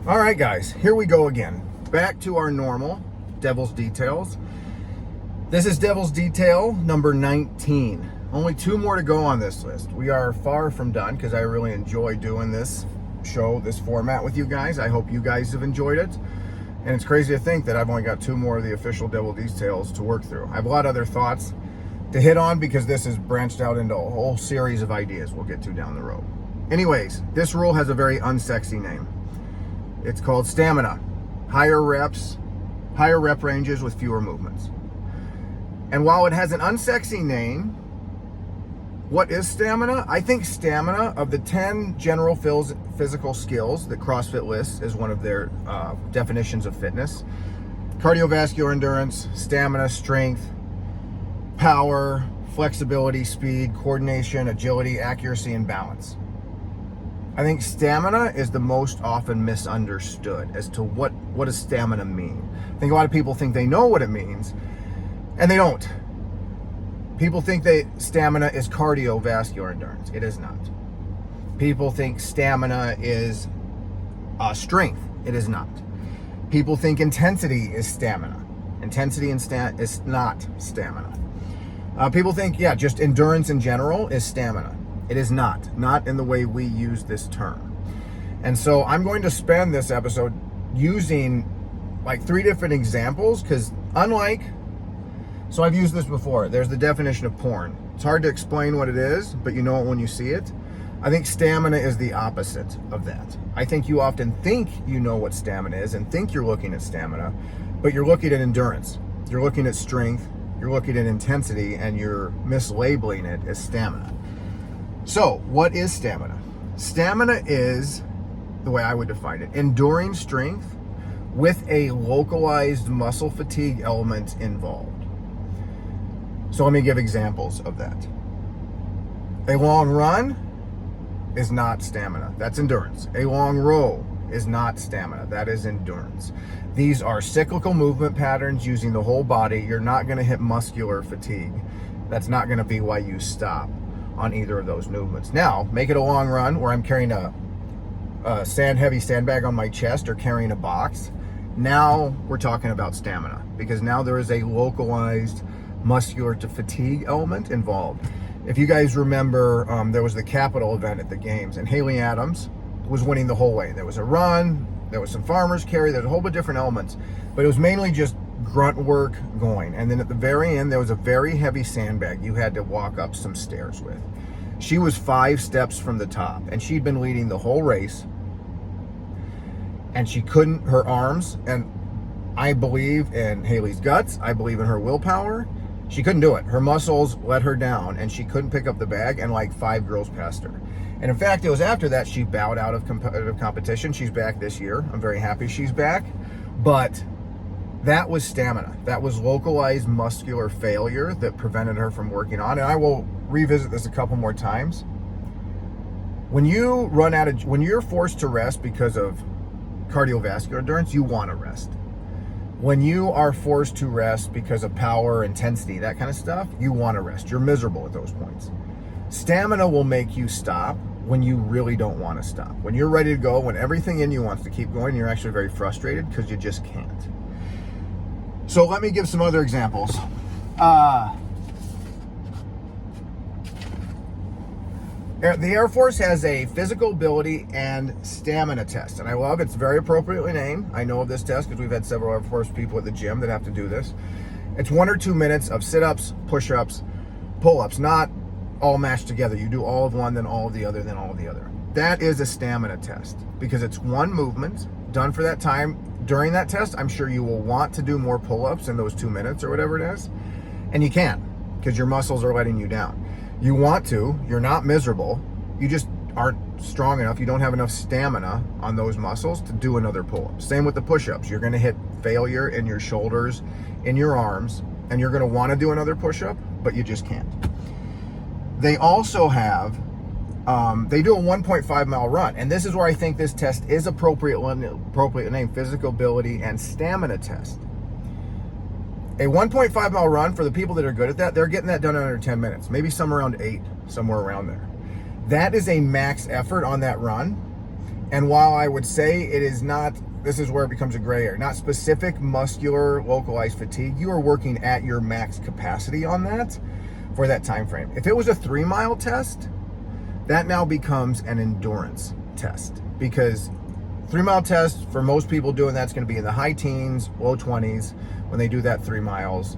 All right, guys, here we go again. Back to our normal Devil's Details. This is Devil's Detail number 19. Only 2 more to go on this list. We are far from done because I really enjoy doing this show, this format with you guys. I hope you guys have enjoyed it. And it's crazy to think that I've only got 2 more of the official Devil's Details to work through. I have a lot of other thoughts to hit on because this is branched out into a whole series of ideas we'll get to down the road. Anyways, this rule has a very unsexy name. It's called stamina. Higher reps, higher rep ranges with fewer movements. And while it has an unsexy name, what is stamina? I think stamina, of the 10 general physical skills that CrossFit lists as one of their definitions of fitness: cardiovascular endurance, stamina, strength, power, flexibility, speed, coordination, agility, accuracy, and balance. I think stamina is the most often misunderstood as to what does stamina mean. I think a lot of people think they know what it means, and they don't. People think that stamina is cardiovascular endurance. It is not. People think stamina is strength. It is not. People think intensity is stamina. Intensity is not stamina. People think, just endurance in general is stamina. It is not in the way we use this term. And so I'm going to spend this episode using like 3 different examples because so I've used this before. There's the definition of porn. It's hard to explain what it is, but you know it when you see it. I think stamina is the opposite of that. I think you often think you know what stamina is and think you're looking at stamina, but you're looking at endurance. You're looking at strength. You're looking at intensity, and you're mislabeling it as stamina. So, what is stamina? Stamina is, the way I would define it, enduring strength with a localized muscle fatigue element involved. So let me give examples of that. A long run is not stamina. That's endurance. A long row is not stamina. That is endurance. These are cyclical movement patterns using the whole body. You're not going to hit muscular fatigue. That's not going to be why you stop on either of those movements. Now, make it a long run where I'm carrying a heavy sandbag on my chest or carrying a box. Now we're talking about stamina because now there is a localized muscular to fatigue element involved. If you guys remember, there was the Capitol event at the games and Haley Adams was winning the whole way. There was a run, there was some farmer's carry, there's a whole bunch of different elements, but it was mainly just grunt work going. And then at the very end, there was a very heavy sandbag you had to walk up some stairs with. She was 5 steps from the top and she'd been leading the whole race, and she couldn't, her arms, and I believe in Haley's guts, I believe in her willpower, she couldn't do it. Her muscles let her down and she couldn't pick up the bag, and like 5 girls passed her. And in fact, it was after that she bowed out of competitive competition. She's back this year. I'm very happy she's back. But that was stamina. That was localized muscular failure that prevented her from working on. And I will revisit this a couple more times. When you're forced to rest because of cardiovascular endurance, you want to rest. When you are forced to rest because of power, intensity, that kind of stuff, you want to rest. You're miserable at those points. Stamina will make you stop when you really don't want to stop. When you're ready to go, when everything in you wants to keep going, you're actually very frustrated because you just can't. So let me give some other examples. The Air Force has a physical ability and stamina test, and I love it's very appropriately named. I know of this test because we've had several Air Force people at the gym that have to do this. It's 1 or 2 minutes of sit-ups, push-ups, pull-ups, not all mashed together. You do all of one, then all of the other, then all of the other. That is a stamina test because it's one movement done for that time. During that test, I'm sure you will want to do more pull-ups in those 2 minutes or whatever it is, and you can't because your muscles are letting you down. You want to, you're not miserable, you just aren't strong enough, you don't have enough stamina on those muscles to do another pull-up. Same with the push-ups. You're going to hit failure in your shoulders, in your arms, and you're going to want to do another push-up, but you just can't. They also have, they do a 1.5 mile run, and this is where I think this test is appropriately named physical ability and stamina test. A 1.5 mile run, for the people that are good at that, they're getting that done in under 10 minutes, maybe somewhere around 8, somewhere around there. That is a max effort on that run, And while I would say it is not, this is where it becomes a gray area, not specific muscular localized fatigue, you are working at your max capacity on that for that time frame. If it was a 3-mile test, that now becomes an endurance test, because 3-mile test for most people doing that's going to be in the high teens, low 20s when they do that 3 miles.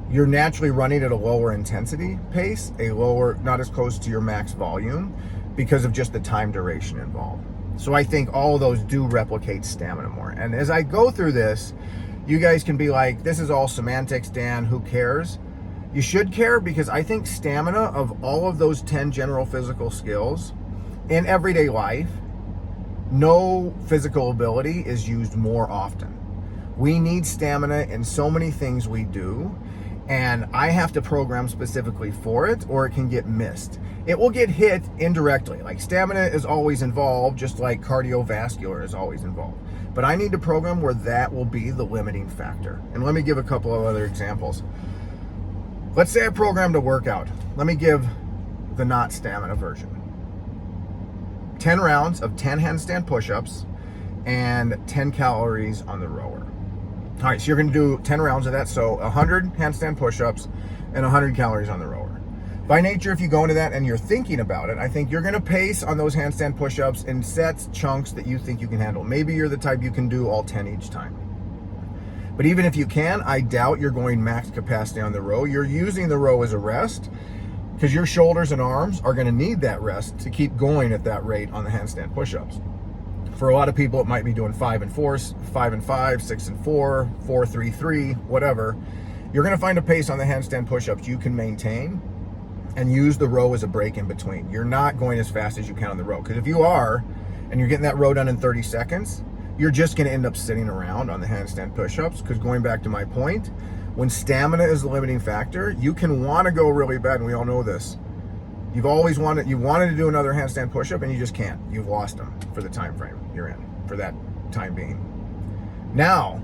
You're naturally running at a lower intensity pace, a lower, not as close to your max volume, because of just the time duration involved. So I think all of those do replicate stamina more. And as I go through this, you guys can be like, this is all semantics, Dan, who cares? You should care, because I think stamina, of all of those 10 general physical skills in everyday life, no physical ability is used more often. We need stamina in so many things we do, and I have to program specifically for it, or it can get missed. It will get hit indirectly. Like stamina is always involved, just like cardiovascular is always involved. But I need to program where that will be the limiting factor. And let me give a couple of other examples. Let's say I programmed a workout. Let me give the not stamina version. 10 rounds of 10 handstand push-ups and 10 calories on the rower. All right, so you're gonna do 10 rounds of that. So 100 handstand push-ups and 100 calories on the rower. By nature, if you go into that and you're thinking about it, I think you're gonna pace on those handstand push-ups in sets, chunks that you think you can handle. Maybe you're the type you can do all 10 each time. But even if you can, I doubt you're going max capacity on the row. You're using the row as a rest, because your shoulders and arms are gonna need that rest to keep going at that rate on the handstand push-ups. For a lot of people, it might be doing 5 and 4, 5 and 5, 6 and 4, 4, 3, 3, whatever. You're gonna find a pace on the handstand push-ups you can maintain and use the row as a break in between. You're not going as fast as you can on the row, because if you are, and you're getting that row done in 30 seconds, you're just gonna end up sitting around on the handstand push-ups, because going back to my point, when stamina is the limiting factor, you can wanna go really bad, and we all know this. You wanted to do another handstand push-up and you just can't. You've lost them for the time frame you're in, for that time being. Now,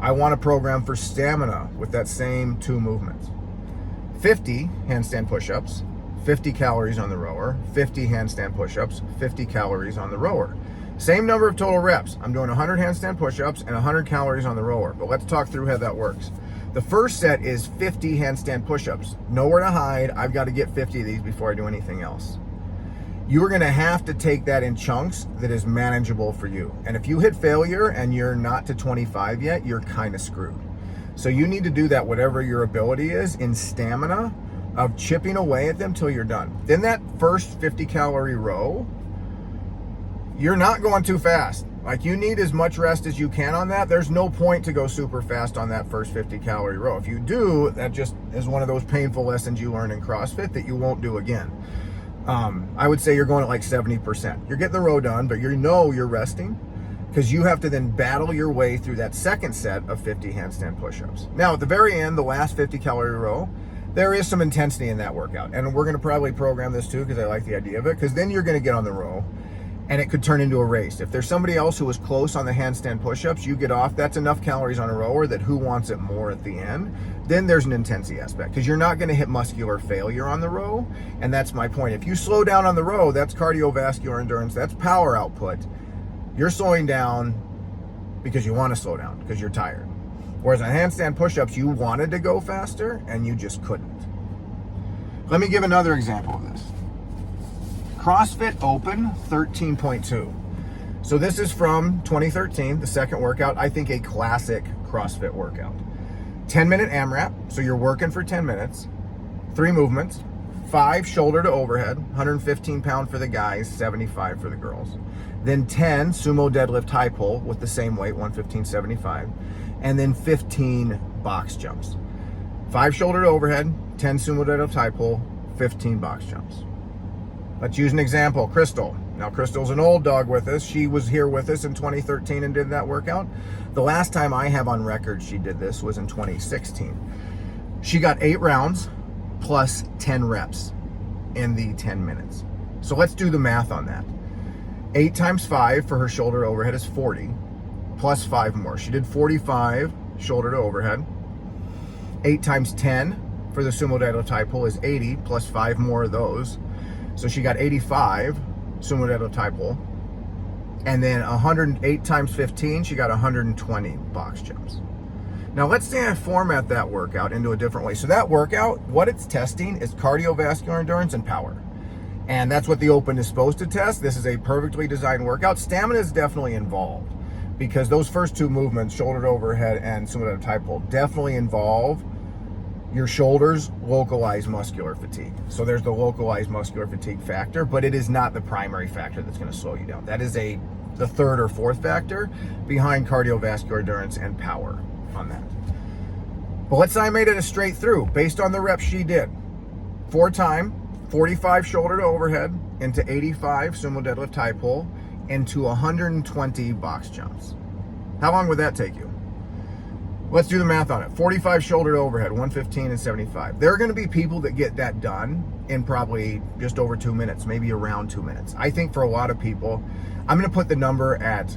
I wanna program for stamina with that same 2 movements. 50 handstand push-ups, 50 calories on the rower, 50 handstand push-ups, 50 calories on the rower. Same number of total reps. I'm doing 100 handstand push-ups and 100 calories on the rower, but let's talk through how that works. The first set is 50 handstand push-ups. Nowhere to hide. I've got to get 50 of these before I do anything else. You're going to have to take that in chunks that is manageable for you. And if you hit failure and you're not to 25 yet, you're kind of screwed. So you need to do that, whatever your ability is, in stamina, of chipping away at them till you're done. Then that first 50 calorie row, you're not going too fast. Like, you need as much rest as you can on that. There's no point to go super fast on that first 50 calorie row. If you do, that just is one of those painful lessons you learn in CrossFit that you won't do again. I would say you're going at like 70%. You're getting the row done, but you're resting, because you have to then battle your way through that second set of 50 handstand push-ups. Now, at the very end, the last 50 calorie row, there is some intensity in that workout. And we're gonna probably program this too, because I like the idea of it, because then you're gonna get on the row and it could turn into a race. If there's somebody else who was close on the handstand push-ups, you get off, that's enough calories on a rower that who wants it more at the end. Then there's an intensity aspect, because you're not gonna hit muscular failure on the row, and that's my point. If you slow down on the row, that's cardiovascular endurance, that's power output. You're slowing down because you wanna slow down, because you're tired. Whereas on handstand push-ups, you wanted to go faster, and you just couldn't. Let me give another example of this. CrossFit Open 13.2. So this is from 2013, the second workout. I think a classic CrossFit workout. 10-minute AMRAP, so you're working for 10 minutes. 3 movements, 5 shoulder to overhead, 115 pound for the guys, 75 for the girls. Then 10 sumo deadlift high pull with the same weight, 115, 75. And then 15 box jumps. 5 shoulder to overhead, 10 sumo deadlift high pull, 15 box jumps. Let's use an example. Crystal. Now, Crystal's an old dog with us. She was here with us in 2013 and did that workout. The last time I have on record she did this was in 2016. She got 8 rounds plus 10 reps in the 10 minutes. So let's do the math on that. 8 times 5 for her shoulder overhead is 40, plus 5 more. She did 45 shoulder to overhead. 8 times 10 for the sumo deadlift high pull is 80, plus 5 more of those. So she got 85 sumo deadlift high pull. And then 108 times 15, she got 120 box jumps. Now let's say I format that workout into a different way. So that workout, what it's testing is cardiovascular endurance and power. And that's what the Open is supposed to test. This is a perfectly designed workout. Stamina is definitely involved because those first two movements, shoulder to overhead and sumo deadlift high pull, definitely involve your shoulders, localized muscular fatigue. So there's the localized muscular fatigue factor, but it is not the primary factor that's going to slow you down. That is the third or fourth factor behind cardiovascular endurance and power on that. But let's say I made it a straight through based on the reps she did. 4 time, 45 shoulder to overhead into 85 sumo deadlift high pull into 120 box jumps. How long would that take you? Let's do the math on it. 45 shoulder to overhead, 115 and 75. There are going to be people that get that done in probably just over 2 minutes, maybe around 2 minutes. I think for a lot of people, I'm going to put the number at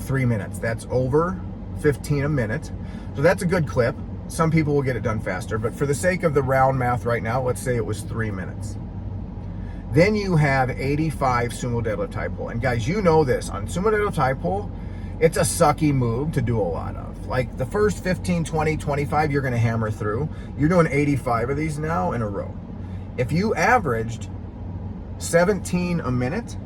3 minutes. That's over 15 a minute. So that's a good clip. Some people will get it done faster, but for the sake of the round math right now, let's say it was 3 minutes. Then you have 85 sumo deadlift high pull. And guys, you know this. On sumo deadlift high pull, it's a sucky move to do a lot of. Like the first 15, 20, 25, you're going to hammer through. You're doing 85 of these now in a row. If you averaged 17 a minute,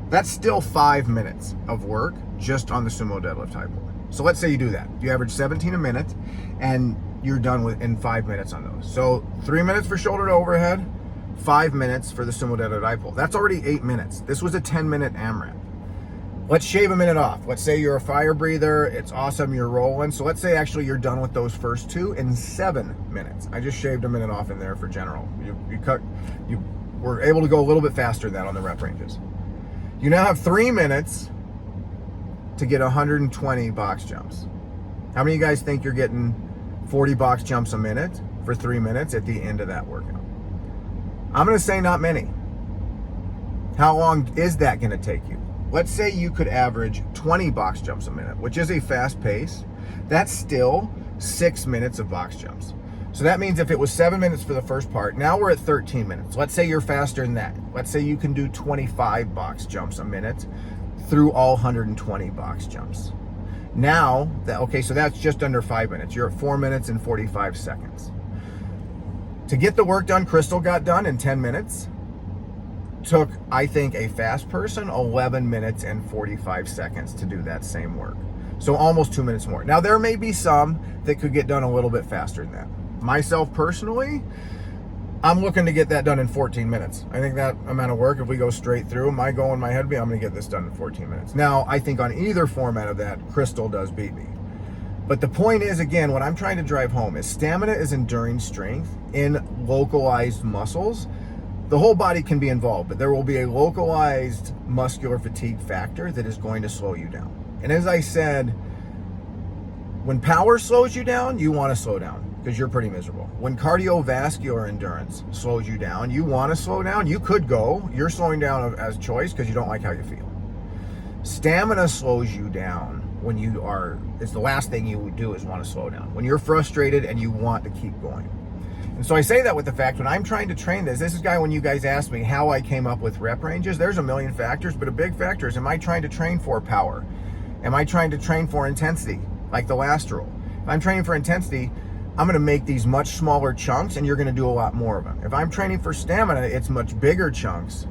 that's still 5 minutes of work just on the sumo deadlift high pull. So let's say you do that. You average 17 a minute and you're done in 5 minutes on those. So 3 minutes for shoulder to overhead, 5 minutes for the sumo deadlift high pull. That's already 8 minutes. This was a 10-minute AMRAP. Let's shave a minute off. Let's say you're a fire breather. It's awesome. You're rolling. So let's say actually you're done with those first 2 in 7 minutes. I just shaved a minute off in there for general. You were able to go a little bit faster than that on the rep ranges. You now have 3 minutes to get 120 box jumps. How many of you guys think you're getting 40 box jumps a minute for 3 minutes at the end of that workout? I'm going to say not many. How long is that going to take you? Let's say you could average 20 box jumps a minute, which is a fast pace. That's still 6 minutes of box jumps. So that means if it was 7 minutes for the first part, now we're at 13 minutes. Let's say you're faster than that. Let's say you can do 25 box jumps a minute through all 120 box jumps. Now, so that's just under 5 minutes. You're at 4 minutes and 45 seconds. To get the work done, Crystal got done in 10 minutes. Took, I think, a fast person 11 minutes and 45 seconds to do that same work. So almost 2 minutes more. Now, there may be some that could get done a little bit faster than that. Myself personally, I'm looking to get that done in 14 minutes. I think that amount of work, if we go straight through, my goal in my head would be I'm going to get this done in 14 minutes. Now, I think on either format of that, Crystal does beat me. But the point is, again, what I'm trying to drive home is stamina is enduring strength in localized muscles. The whole body can be involved, but there will be a localized muscular fatigue factor that is going to slow you down. And as I said, when power slows you down, you want to slow down because you're pretty miserable. When cardiovascular endurance slows you down, you want to slow down. You could go. You're slowing down as choice because you don't like how you feel. Stamina slows you down when it's the last thing you would do is want to slow down. When you're frustrated and you want to keep going. And so I say that with the fact when I'm trying to train this is when you guys asked me how I came up with rep ranges, there's a million factors, but a big factor is, am I trying to train for power? Am I trying to train for intensity, like the last rule? If I'm training for intensity, I'm going to make these much smaller chunks and you're going to do a lot more of them. If I'm training for stamina, it's much bigger chunks,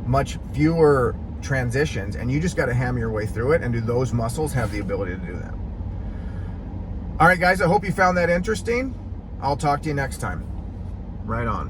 much fewer transitions, and you just got to hammer your way through it, and do those muscles have the ability to do that? All right, guys, I hope you found that interesting. I'll talk to you next time. Right on.